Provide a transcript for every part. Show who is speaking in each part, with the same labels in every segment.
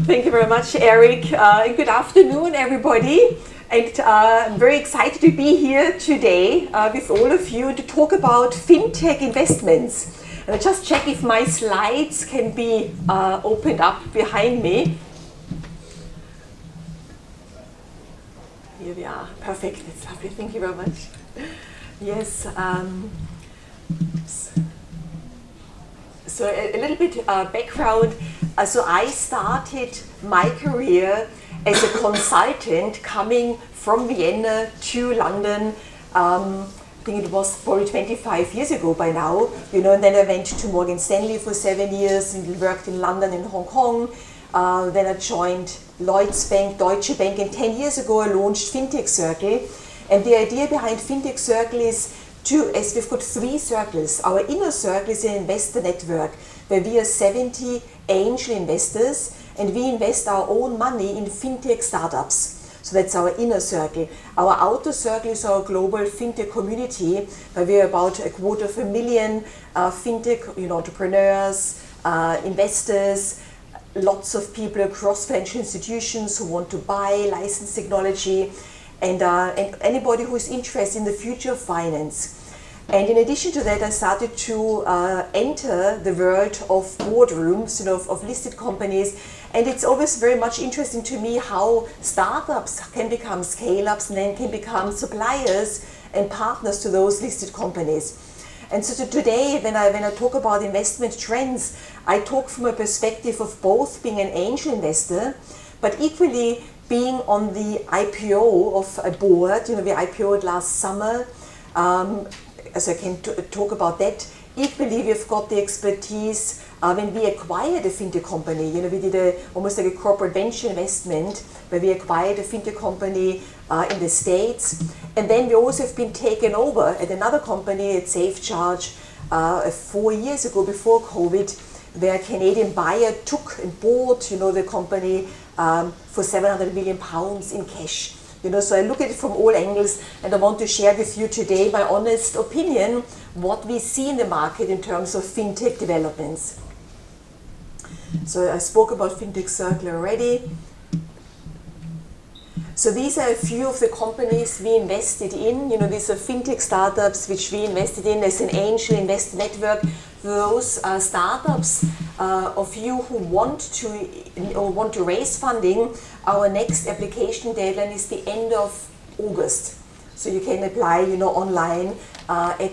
Speaker 1: Thank you very much, Eric. Good afternoon, everybody. And I'm very excited to be here today with all of you to talk about fintech investments. And I just check if my slides can be opened up behind me. Here we are. Perfect. That's lovely. Thank you very much. Yes. So a little bit background. So I started my career as a consultant coming from Vienna to London. I think it was probably 25 years ago by now, and then I went to Morgan Stanley for 7 years and worked in London and Hong Kong. Then I joined Lloyds Bank, Deutsche Bank, and 10 years ago I launched Fintech Circle. And the idea behind Fintech Circle is as we've got 3 circles. Our inner circle is an investor network where we are 70 angel investors and we invest our own money in fintech startups. So that's our inner circle. Our outer circle is our global fintech community where we are about 250,000 fintech entrepreneurs, investors, lots of people across financial institutions who want to buy licensed technology, and anybody who is interested in the future of finance. And in addition to that, I started to enter the world of boardrooms, of listed companies. And it's always very much interesting to me how startups can become scale-ups and then can become suppliers and partners to those listed companies. And so today, when I talk about investment trends, I talk from a perspective of both being an angel investor, but equally being on the IPO of a board. We IPO'd last summer, so I can talk about that. Equally, we've got the expertise when we acquired a fintech company. We did almost like a corporate venture investment where we acquired a fintech company in the States. And then we also have been taken over at another company at SafeCharge 4 years ago before COVID, where a Canadian buyer took and bought the company for £700 million in cash. So I look at it from all angles, and I want to share with you today my honest opinion, what we see in the market in terms of fintech developments. So I spoke about Fintech Circle already. So these are a few of the companies we invested in. These are fintech startups which we invested in as an angel investor network. Those startups of you who want to raise funding, our next application deadline is the end of August. So you can apply, online at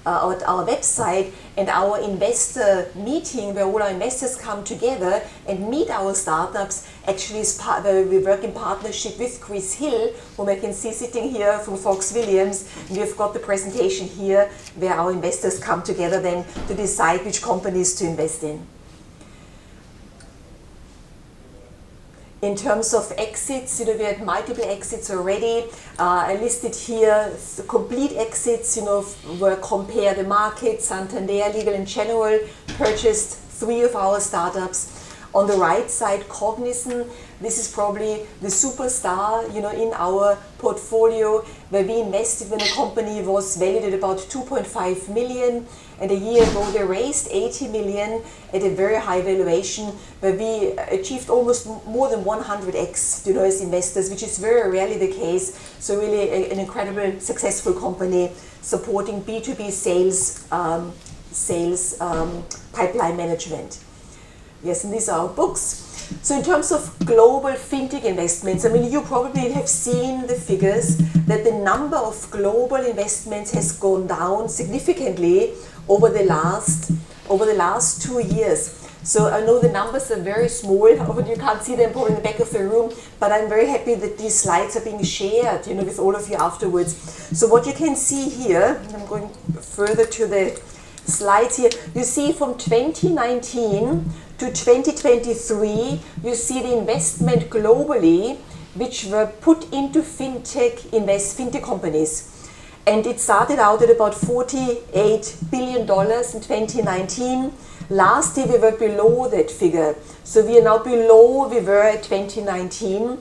Speaker 1: our website, and our investor meeting where all our investors come together and meet our startups actually is where we work in partnership with Chris Hill, whom I can see sitting here from Fox Williams. And we've got the presentation here where our investors come together then to decide which companies to invest in. In terms of exits, we had multiple exits already. I listed here the complete exits, where compare the market. Santander, Legal & General purchased 3 of our startups. On the right side, Cognizant, this is probably the superstar, in our portfolio, where we invested when the company was valued at about 2.5 million. And a year ago, they raised 80 million at a very high valuation, where we achieved almost more than 100x, as investors, which is very rarely the case. So really an incredible, successful company supporting B2B sales pipeline management. Yes, and these are our books. So in terms of global fintech investments, you probably have seen the figures that the number of global investments has gone down significantly over the last 2 years. So I know the numbers are very small, you can't see them probably in the back of the room, but I'm very happy that these slides are being shared, with all of you afterwards. So what you can see here, I'm going further to the slides here, you see from 2019 to 2023, you see the investment globally which were put into fintech companies. And it started out at about $48 billion in 2019. Last year we were below that figure. So we are now below we were at 2019.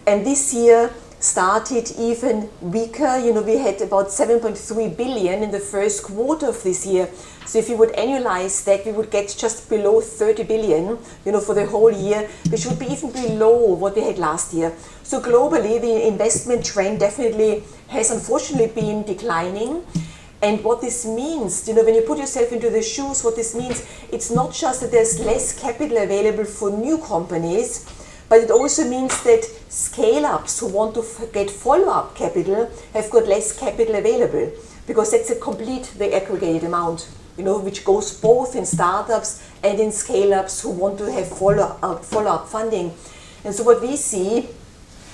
Speaker 1: And this year started even weaker. We had about 7.3 billion in the first quarter of this year. So if you would annualize that, we would get just below 30 billion, for the whole year, which would be even below what we had last year. So globally, the investment trend definitely has unfortunately been declining. And what this means, when you put yourself into the shoes, what this means, it's not just that there's less capital available for new companies, but it also means that scale-ups who want to get follow-up capital have got less capital available, because that's the aggregated amount, which goes both in startups and in scale-ups who want to have follow-up funding. And so what we see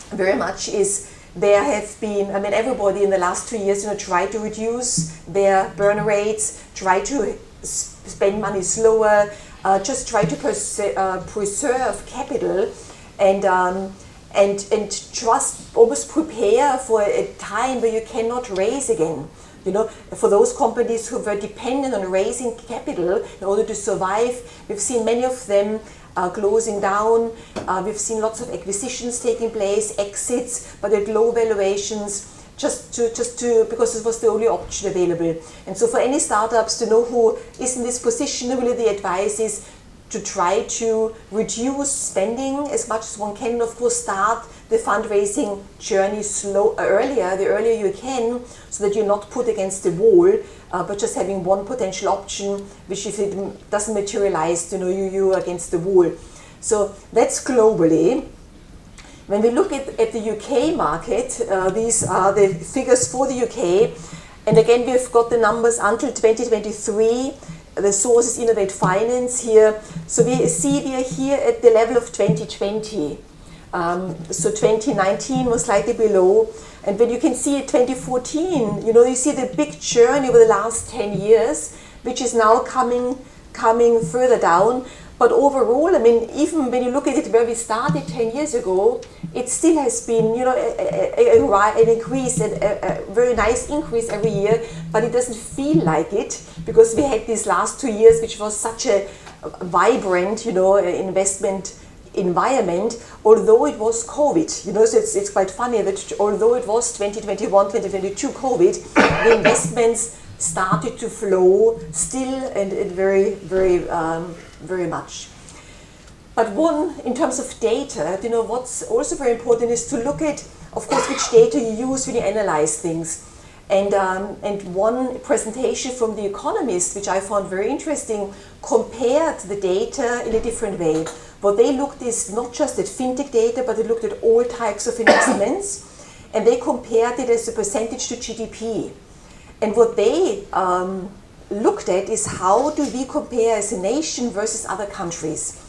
Speaker 1: very much is there have been, everybody in the last 2 years, tried to reduce their burn rates, try to spend money slower, just try to preserve capital, and just almost prepare for a time where you cannot raise again. For those companies who were dependent on raising capital in order to survive, we've seen many of them closing down. We've seen lots of acquisitions taking place, exits, but at low valuations, just to because it was the only option available. And so for any startups to know who is in this position, really the advice is to try to reduce spending as much as one can, and of course start the fundraising journey the earlier you can, so that you're not put against the wall, but just having one potential option, which if it doesn't materialize, you're against the wall. So that's globally. When we look at the UK market, these are the figures for the UK, and again we've got the numbers until 2023. The source is Innovate Finance here. So we see we are here at the level of 2020. So 2019 was slightly below. And when you can see at 2014, you see the big journey over the last 10 years, which is now coming further down. But overall, even when you look at it where we started 10 years ago, it still has been, an increase, a very nice increase every year, but it doesn't feel like it, because we had these last 2 years, which was such a vibrant, investment environment, although it was COVID. So it's quite funny that although it was 2021, 2022 COVID, the investments started to flow still, and very, very, very much. But in terms of data, what's also very important is to look at, of course, which data you use when you analyze things. And one presentation from The Economist, which I found very interesting, compared the data in a different way. What they looked is not just at fintech data, but they looked at all types of investments, and they compared it as a percentage to GDP. And what they looked at is how do we compare as a nation versus other countries.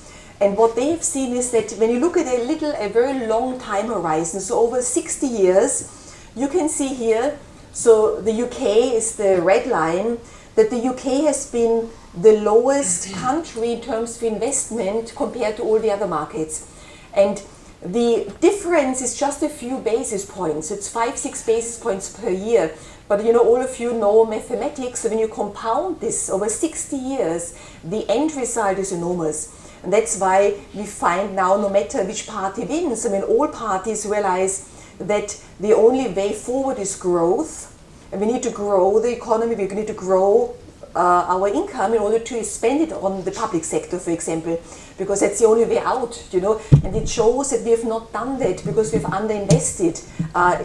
Speaker 1: And what they have seen is that when you look at a very long time horizon, so over 60 years, you can see here, so the UK is the red line, that the UK has been the lowest country in terms of investment compared to all the other markets. And the difference is just a few basis points. It's 5-6 basis points per year. But all of you know mathematics, so when you compound this over 60 years, the end result is enormous. And that's why we find now, no matter which party wins, all parties realize that the only way forward is growth. And we need to grow the economy, we need to grow our income in order to spend it on the public sector, for example, because that's the only way out, and it shows that we have not done that because we've underinvested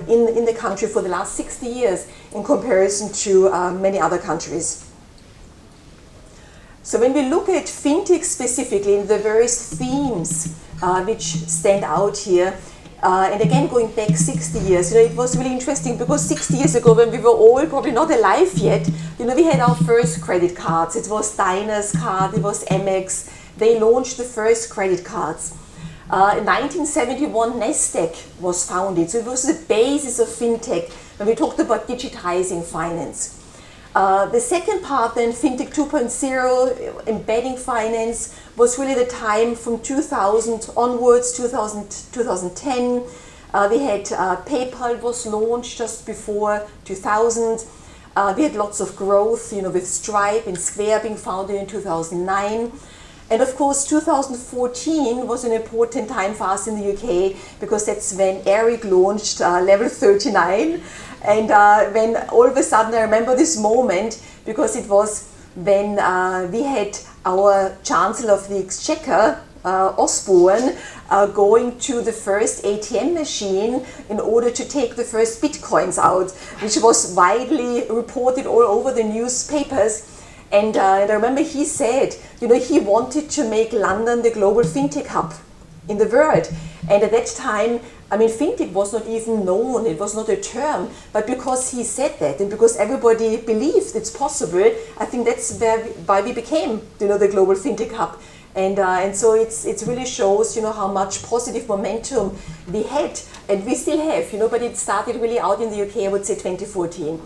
Speaker 1: in the country for the last 60 years in comparison to many other countries. So when we look at fintech specifically, the various themes which stand out here, and again going back 60 years, it was really interesting because 60 years ago, when we were all probably not alive yet, we had our first credit cards. It was Diners card, it was Amex. They launched the first credit cards. In 1971, Nasdaq was founded, so it was the basis of fintech when we talked about digitizing finance. The second part then, Fintech 2.0, embedding finance, was really the time from 2000 onwards, 2010. We had PayPal was launched just before 2000. We had lots of growth, with Stripe and Square being founded in 2009. And of course, 2014 was an important time for us in the UK because that's when Eric launched Level 39. And when all of a sudden, I remember this moment because it was when we had our Chancellor of the Exchequer, Osborne, going to the first ATM machine in order to take the first bitcoins out, which was widely reported all over the newspapers. And I remember he said, he wanted to make London the global fintech hub in the world. And at that time, fintech was not even known, it was not a term, but because he said that and because everybody believed it's possible, I think that's why we became, the global fintech hub. And so it really shows, how much positive momentum we had, and we still have, but it started really out in the UK, I would say 2014.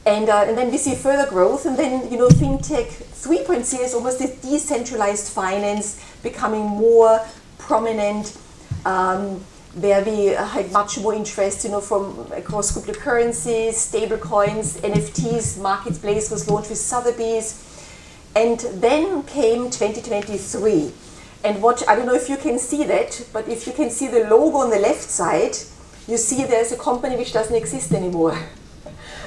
Speaker 1: And then we see further growth, and then fintech 3.0 is almost this decentralized finance becoming more prominent, where we had much more interest, from across cryptocurrencies, stable coins, NFTs. Marketplace was launched with Sotheby's, and then came 2023. And what I don't know if you can see that, but if you can see the logo on the left side, you see there's a company which doesn't exist anymore.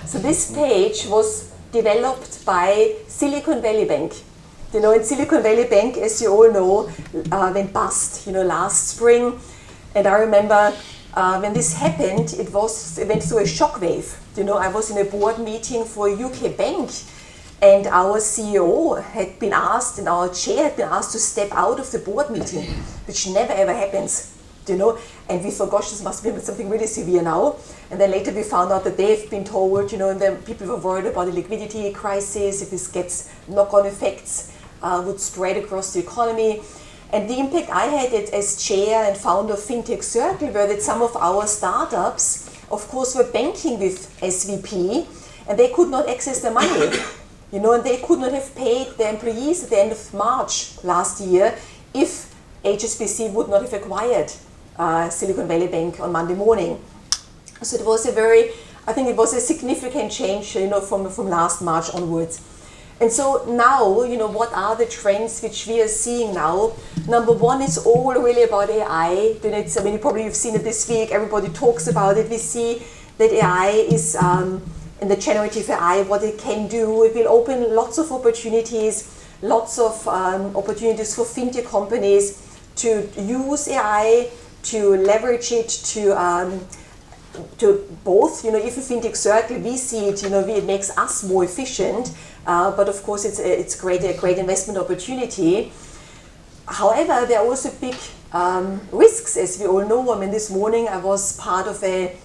Speaker 1: So this page was developed by Silicon Valley Bank. And Silicon Valley Bank, as you all know, went bust, last spring. And I remember when this happened, it went through a shockwave. I was in a board meeting for a UK bank, and our CEO had been asked, and our chair had been asked to step out of the board meeting, which never ever happens. And we thought, gosh, this must be something really severe now. And then later we found out that they've been told, and then people were worried about the liquidity crisis, if this gets knock-on effects, would spread across the economy. And the impact I had as chair and founder of Fintech Circle were that some of our startups, of course, were banking with SVP, and they could not access their money. And they could not have paid their employees at the end of March last year if HSBC would not have acquired Silicon Valley Bank on Monday morning. So it was it was a significant change, from last March onwards. And so now, what are the trends which we are seeing now? Number one is all really about AI. You've seen it this week, everybody talks about it. We see that AI is, in the generative AI, what it can do. It will open lots of opportunities, opportunities for fintech companies to use AI, to leverage it, to both, if a Fintech Circle, we see it, it makes us more efficient, but of course it's a great investment opportunity. However, there are also big risks, as we all know. This morning I was part of a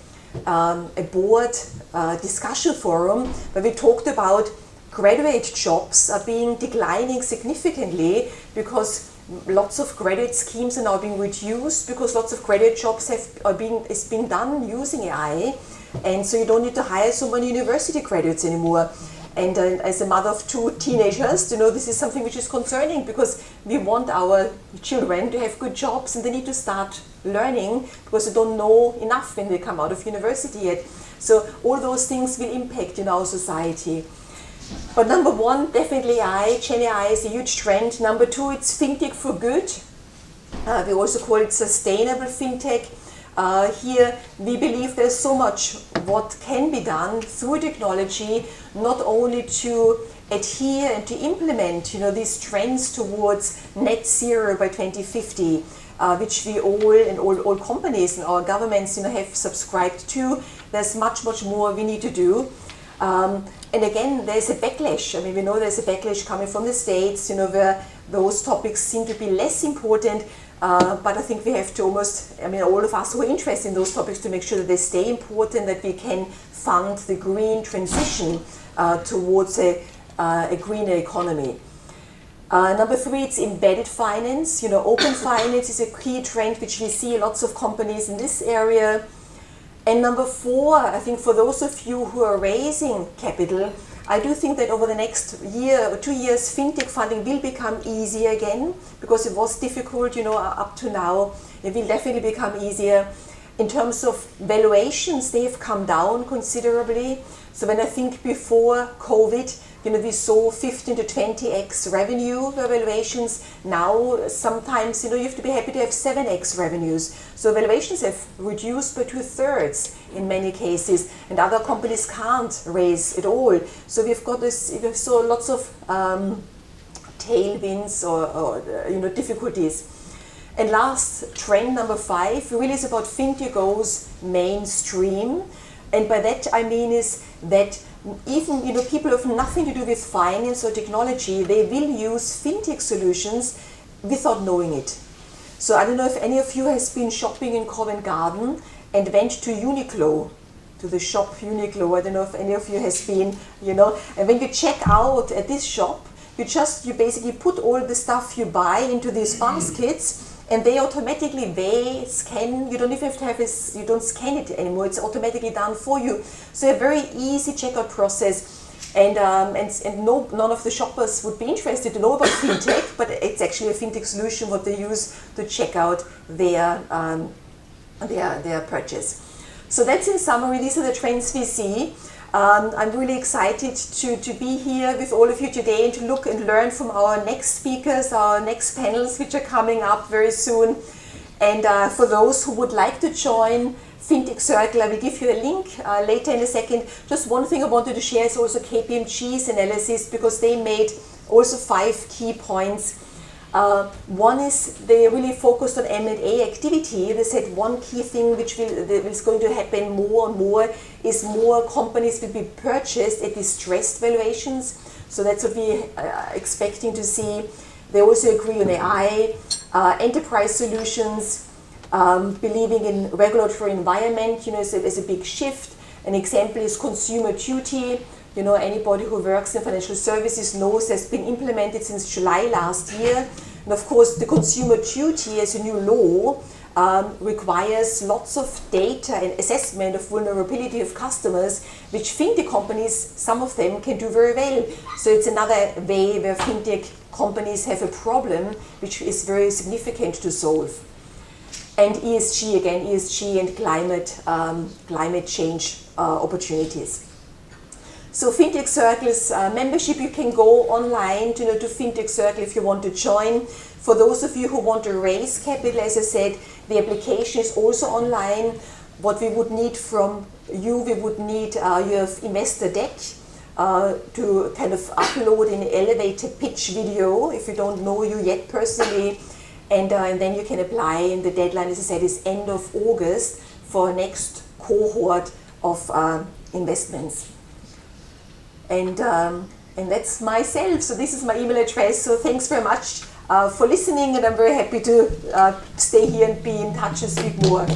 Speaker 1: board discussion forum where we talked about graduate jobs are declining significantly because lots of graduate schemes are now being reduced because lots of graduate jobs is being done using AI, and so you don't need to hire so many university graduates anymore. And as a mother of two teenagers, this is something which is concerning because we want our children to have good jobs, and they need to start learning because they don't know enough when they come out of university yet. So all those things will impact our society. But number one, definitely AI. Gen AI is a huge trend. Number two, it's fintech for good. We also call it sustainable fintech. Here, we believe there's so much what can be done through technology, not only to adhere and to implement, these trends towards net zero by 2050, which we all companies and our governments, have subscribed to. There's much more we need to do. And again, there's a backlash. We know there's a backlash coming from the States, where those topics seem to be less important. But I think we have to all of us who are interested in those topics, to make sure that they stay important, that we can fund the green transition towards a greener economy. Number three, it's embedded finance. Open finance is a key trend which we see lots of companies in this area. And number four, I think for those of you who are raising capital, I do think that over the next year or 2 years, fintech funding will become easier again, because it was difficult, up to now. It will definitely become easier. In terms of valuations, they've come down considerably. So when I think before COVID, we saw 15 to 20x revenue valuations. Now, sometimes, you have to be happy to have 7x revenues. So valuations have reduced by 2/3 in many cases, and other companies can't raise at all. So we've got this, we saw lots of tailwinds or difficulties. And last, trend number 5, really is about Fintech goes mainstream. And by that I mean is that even people who have nothing to do with finance or technology, they will use Fintech solutions without knowing it. So I don't know if any of you has been shopping in Covent Garden and went to Uniqlo, to the shop Uniqlo. I don't know if any of you has been, and when you check out at this shop, you basically put all the stuff you buy into these baskets, and they automatically scan. You don't even have to have this, you don't scan it anymore, it's automatically done for you. So a very easy checkout process. And none of the shoppers would be interested to know about Fintech, but it's actually a Fintech solution what they use to check out their purchase. So that's in summary, these are the trends we see. I'm really excited to be here with all of you today and to look and learn from our next speakers, our next panels, which are coming up very soon. And for those who would like to join Fintech Circle, I will give you a link later in a second. Just one thing I wanted to share is also KPMG's analysis, because they made also 5 key points. One is they really focused on M&A activity. They said one key thing which is going to happen more and more is more companies will be purchased at distressed valuations. So that's what we are expecting to see. They also agree on AI, enterprise solutions, believing in regulatory environment, is a big shift. An example is consumer duty. Anybody who works in financial services knows has been implemented since July last year. And of course, the consumer duty as a new law requires lots of data and assessment of vulnerability of customers, which Fintech companies, some of them can do very well. So it's another way where Fintech companies have a problem which is very significant to solve. And ESG, again, ESG and climate change opportunities. So Fintech Circle's membership, you can go online to Fintech Circle if you want to join. For those of you who want to raise capital, as I said, the application is also online. What we would need from you, we would need your investor deck to kind of upload an elevator pitch video if you don't know you yet personally. And then you can apply, and the deadline, as I said, is end of August for next cohort of investments. And that's myself. So this is my email address. So thanks very much for listening, and I'm very happy to stay here and be in touch and speak more.